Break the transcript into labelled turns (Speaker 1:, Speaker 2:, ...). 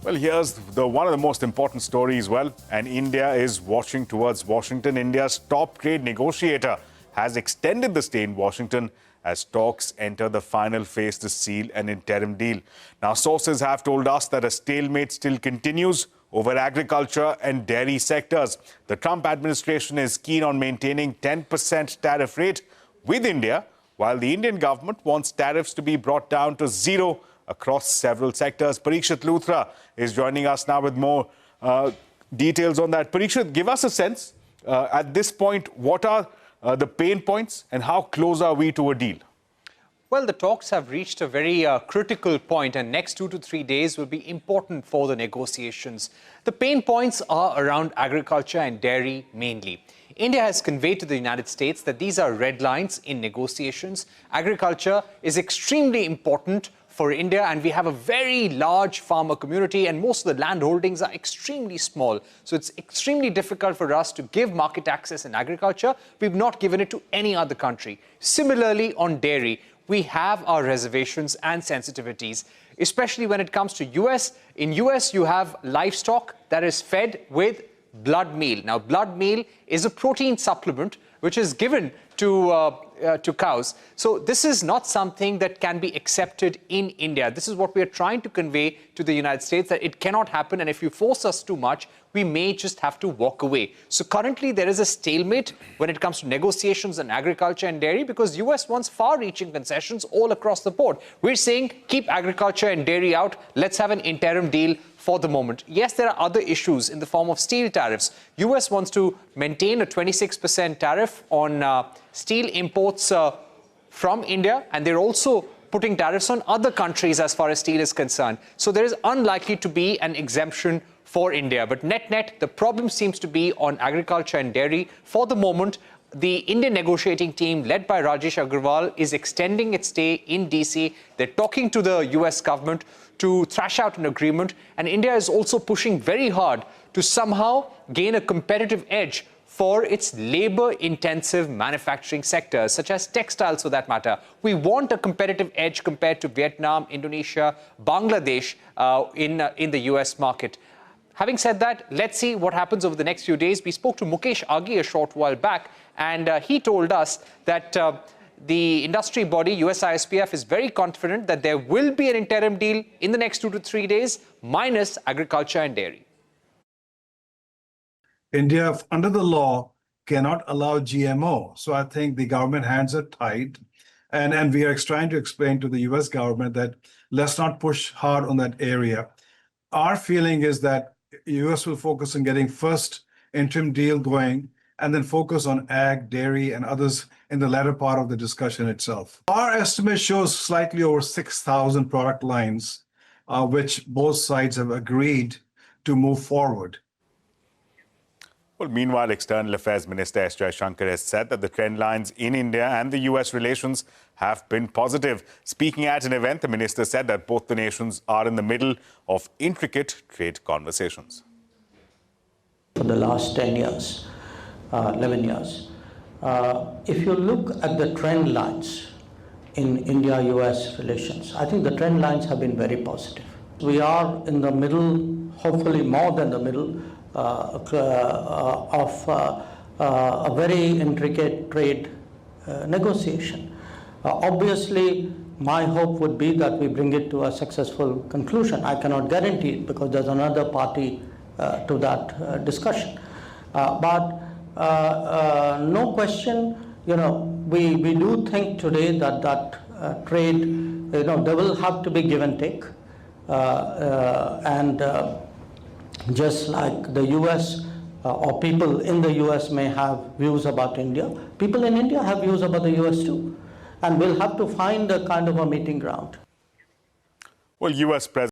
Speaker 1: Well, here's one of the most important stories. And India is watching towards Washington. India's top trade negotiator has extended the stay in Washington as talks enter the final phase to seal an interim deal. Now, sources have told us that a stalemate still continues over agriculture and dairy sectors. The Trump administration is keen on maintaining 10% tariff rate with India, while the Indian government wants tariffs to be brought down to zero across several sectors. Parikshit Luthra is joining us now with more details on that. Parikshit, give us a sense at this point, what are the pain points and how close are we to a deal?
Speaker 2: Well, the talks have reached a very critical point, and next 2 to 3 days will be important for the negotiations. The pain points are around agriculture and dairy mainly. India has conveyed to the United States that these are red lines in negotiations. Agriculture is extremely important for India, and we have a very large farmer community, and most of the land holdings are extremely small. So it's extremely difficult for us to give market access in agriculture. We've not given it to any other country. Similarly, on dairy, we have our reservations and sensitivities, especially when it comes to US. In US, you have livestock that is fed with blood meal. Now, blood meal is a protein supplement which is given to cows. So this is not something that can be accepted in India. This is what we are trying to convey to the United States, that it cannot happen. And if you force us too much, we may just have to walk away. So currently there is a stalemate when it comes to negotiations in agriculture and dairy, because US wants far-reaching concessions all across the board. We're saying keep agriculture and dairy out. Let's have an interim deal for the moment. Yes, there are other issues in the form of steel tariffs. US wants to maintain a 26% tariff on steel imports from India, and they're also putting tariffs on other countries as far as steel is concerned. So there is unlikely to be an exemption for India. But net-net, the problem seems to be on agriculture and dairy. For the moment, the Indian negotiating team, led by Rajesh Agarwal, is extending its stay in DC. They're talking to the US government to thrash out an agreement. And India is also pushing very hard to somehow gain a competitive edge for its labor-intensive manufacturing sectors, such as textiles for that matter. We want a competitive edge compared to Vietnam, Indonesia, Bangladesh in the US market. Having said that, let's see what happens over the next few days. We spoke to Mukesh Agri a short while back, and he told us that the industry body, USISPF, is very confident that there will be an interim deal in the next 2 to 3 days, minus agriculture and dairy.
Speaker 3: India, under the law, cannot allow GMO. So I think the government hands are tied. And we are trying to explain to the US government that let's not push hard on that area. Our feeling is that US will focus on getting first interim deal going and then focus on ag, dairy, and others in the latter part of the discussion itself. Our estimate shows slightly over 6,000 product lines, which both sides have agreed to move forward.
Speaker 1: Well, meanwhile, External Affairs Minister S. Jaishankar has said that the trend lines in India and the US relations have been positive. Speaking at an event, the minister said that both the nations are in the middle of intricate trade conversations.
Speaker 4: For the last 10 years, 11 years, if you look at the trend lines in India-US relations, I think the trend lines have been very positive. We are in the middle, hopefully more than the middle, of a very intricate trade negotiation. Obviously, my hope would be that we bring it to a successful conclusion. I cannot guarantee it because there's another party to that discussion. But no question, we do think today that trade, there will have to be give and take. Just like the US or people in the US may have views about India, people in India have views about the US too. And we'll have to find a kind of a meeting ground.
Speaker 1: Well, US President